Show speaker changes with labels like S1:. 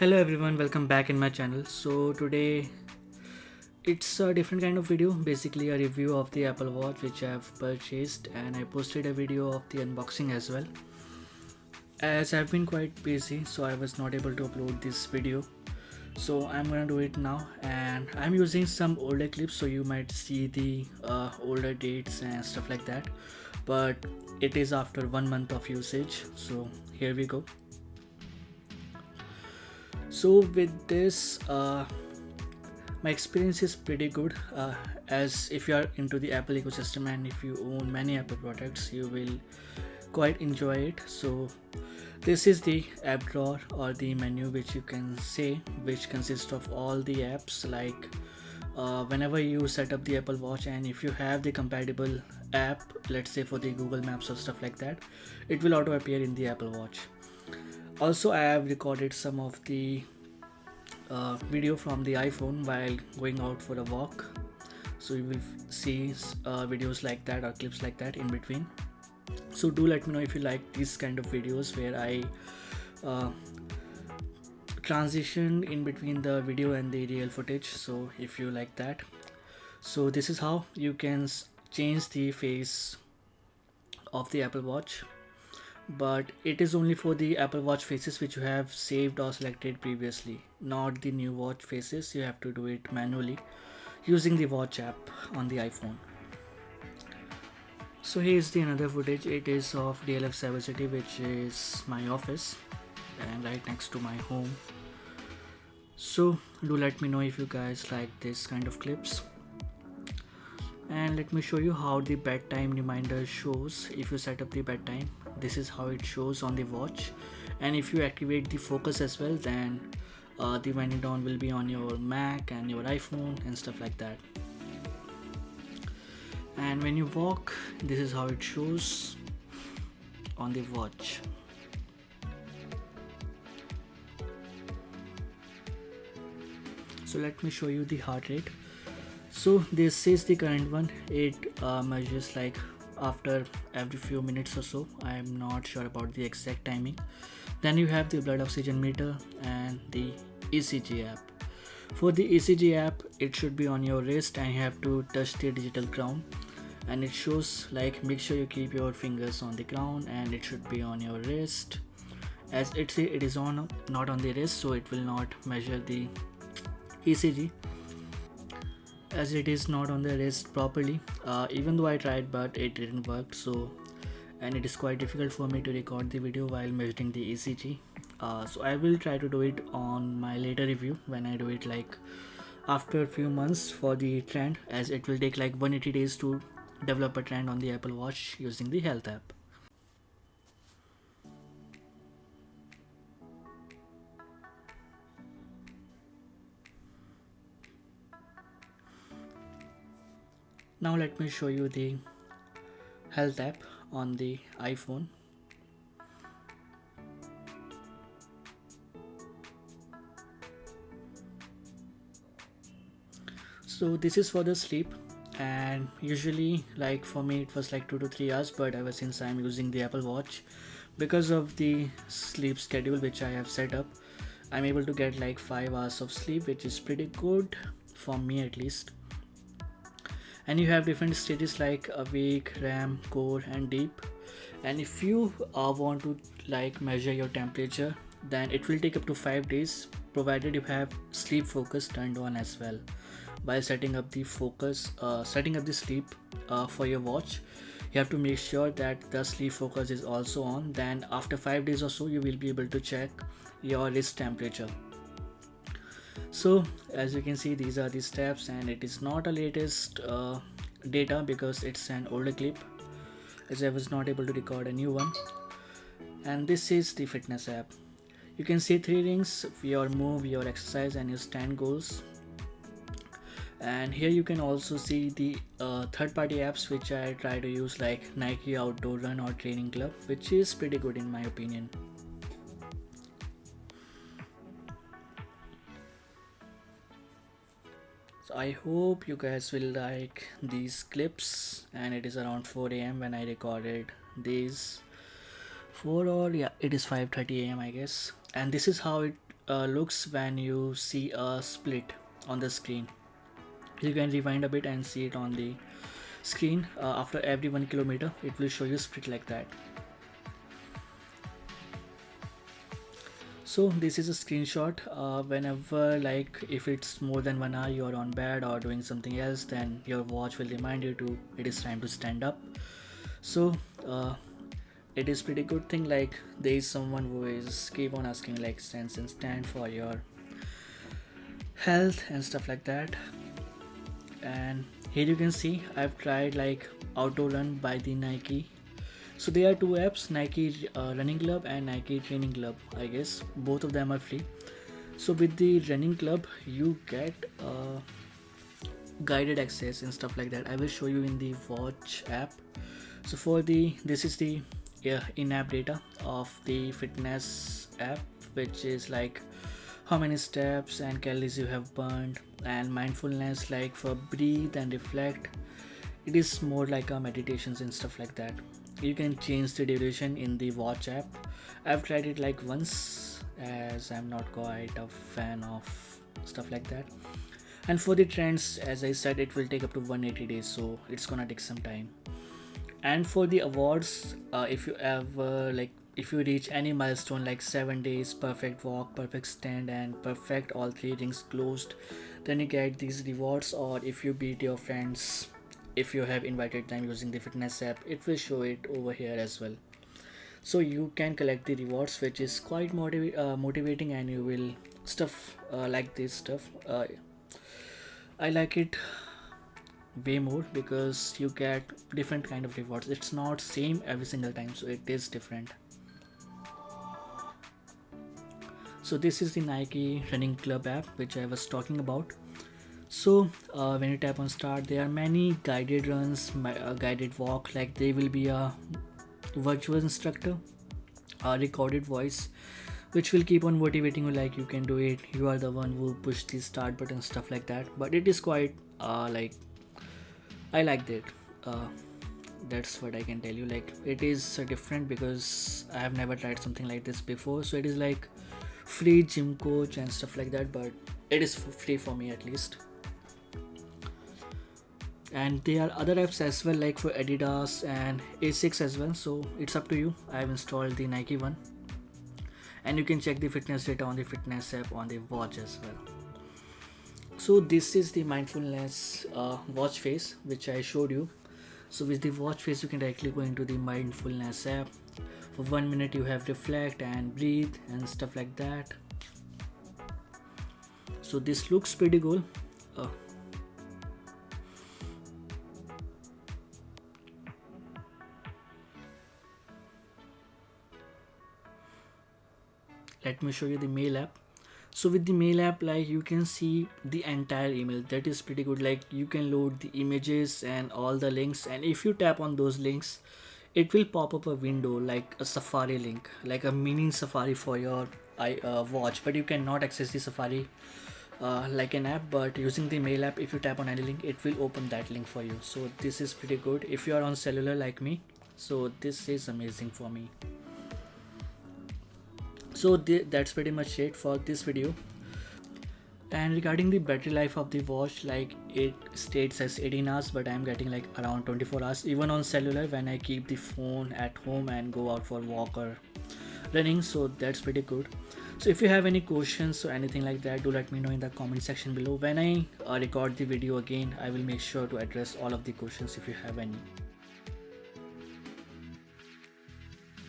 S1: Hello everyone, welcome back in my channel. So today it's a different kind of video, basically a review of the Apple Watch which I've purchased, and I posted a video of the unboxing as well. As I've been quite busy, so I was not able to upload this video. So I'm gonna do it now, and I'm using some older clips, so you might see the older dates and stuff like that. But it is after 1 month of usage, so here we go. So with this, my experience is pretty good, as if you are into the Apple ecosystem and if you own many Apple products, you will quite enjoy it. So this is the app drawer or the menu, which you can say, which consists of all the apps. Like whenever you set up the Apple Watch, and if you have the compatible app, let's say for the Google Maps or stuff like that, it will auto appear in the Apple Watch. Also, I have recorded some of the video from the iPhone while going out for a walk, so you will see videos like that or clips like that in between. So do let me know if you like these kind of videos where I uh, transition in between the video and the real footage. So if you like that, so this is how you can change the face of the Apple Watch, but it is only for the Apple Watch faces which you have saved or selected previously, not the new watch faces. You have to do it manually using the watch app on the iPhone. So here's the another footage. It is of DLF Cyber City, which is my office and right next to my home. So do let me know if you guys like this kind of clips. And let me show you how the bedtime reminder shows. If you set up the bedtime, this is how it shows on the watch, and if you activate the focus as well, then the winding down will be on your Mac and your iPhone and stuff like that. And when you walk, this is how it shows on the watch. So let me show you the heart rate. So this is the current one. It measures like after every few minutes or so. I am not sure about the exact timing. Then you have the blood oxygen meter and the ECG app. For the ECG app, it should be on your wrist and you have to touch the digital crown, and it shows like make sure you keep your fingers on the crown and it should be on your wrist. As it is on not on the wrist, so it will not measure the ECG, as it is not on the wrist properly. Even though I tried, but it didn't work. So, and it is quite difficult for me to record the video while measuring the ECG. So I will try to do it on my later review when I do it like after a few months for the trend, as it will take like 180 days to develop a trend on the Apple Watch using the health app. Now let me show you the health app on the iPhone. So this is for the sleep, and usually like for me it was like 2 to 3 hours, but ever since I'm using the Apple Watch, because of the sleep schedule which I have set up, I'm able to get like 5 hours of sleep, which is pretty good for me at least. And you have different stages like awake, REM, core and deep. And if you want to like measure your temperature, then it will take up to 5 days, provided you have sleep focus turned on as well. While setting up the sleep for your watch, you have to make sure that the sleep focus is also on. Then after 5 days or so, you will be able to check your wrist temperature. So as you can see, these are the steps, and it is not a latest data because it's an older clip, as I was not able to record a new one. And this is the fitness app. You can see 3 rings: your move, your exercise and your stand goals. And here you can also see the third-party apps which I try to use, like Nike Outdoor Run or Training Club, which is pretty good in my opinion. So I hope you guys will like these clips, and it is around 4 a.m. when I recorded these. 4 or yeah, it is 5:30 a.m. I guess. And this is how it looks when you see a split on the screen. You can rewind a bit and see it on the screen. After every 1 kilometer it will show you split like that. So this is a screenshot. Whenever, like, if it's more than 1 hour you're on bed or doing something else, then your watch will remind you to it is time to stand up. So it is pretty good thing, like there is someone who is keep on asking like stand for your health and stuff like that. And here you can see I've tried like auto run by the Nike. So there are two apps, Nike running club and Nike training club. I guess both of them are free. So with the running club you get guided access and stuff like that. I will show you in the watch app. So for the this is the in-app data of the fitness app, which is like how many steps and calories you have burned, and mindfulness like for breathe and reflect. It is more like a meditations and stuff like that. You can change the duration in the watch app. I've tried it like once, as I'm not quite a fan of stuff like that. And for the trends, as I said, it will take up to 180 days, so it's gonna take some time. And for the awards, if you ever like if you reach any milestone like 7 days, perfect walk, perfect stand, and perfect all three rings closed, then you get these rewards. Or if you beat your friends, if you have invited them using the fitness app, it will show it over here as well. So you can collect the rewards, which is quite motivating, and you will stuff like this stuff. I like it way more because you get different kind of rewards. It's not same every single time, so it is different. So this is the Nike running club app which I was talking about. So when you tap on start, there are many guided runs, guided walk, like there will be a virtual instructor, a recorded voice which will keep on motivating you, like you can do it, you are the one who pushed the start button, stuff like that. But it is quite like I liked it. That's what I can tell you. Like it is different because I have never tried something like this before. So it is like free gym coach and stuff like that, but it is free for me at least. And there are other apps as well, like for Adidas and Asics as well. So it's up to you. I have installed the Nike one, and you can check the fitness data on the fitness app on the watch as well. So this is the mindfulness watch face which I showed you. So with the watch face you can directly go into the mindfulness app. For 1 minute you have reflect and breathe and stuff like that. So this looks pretty cool. Let me show you the mail app. So with the mail app, like you can see the entire email. That is pretty good. Like you can load the images and all the links, and if you tap on those links, it will pop up a window like a Safari link, like a mini Safari for your watch. But you cannot access the Safari like an app. But using the mail app, if you tap on any link, it will open that link for you. So this is pretty good if you are on cellular like me. So this is amazing for me. So that's pretty much it for this video. And regarding the battery life of the watch, like it states as 18 hours, but I'm getting like around 24 hours even on cellular when I keep the phone at home and go out for walk or running. So that's pretty good. So if you have any questions or anything like that, do let me know in the comment section below. When I record the video again, I will make sure to address all of the questions if you have any.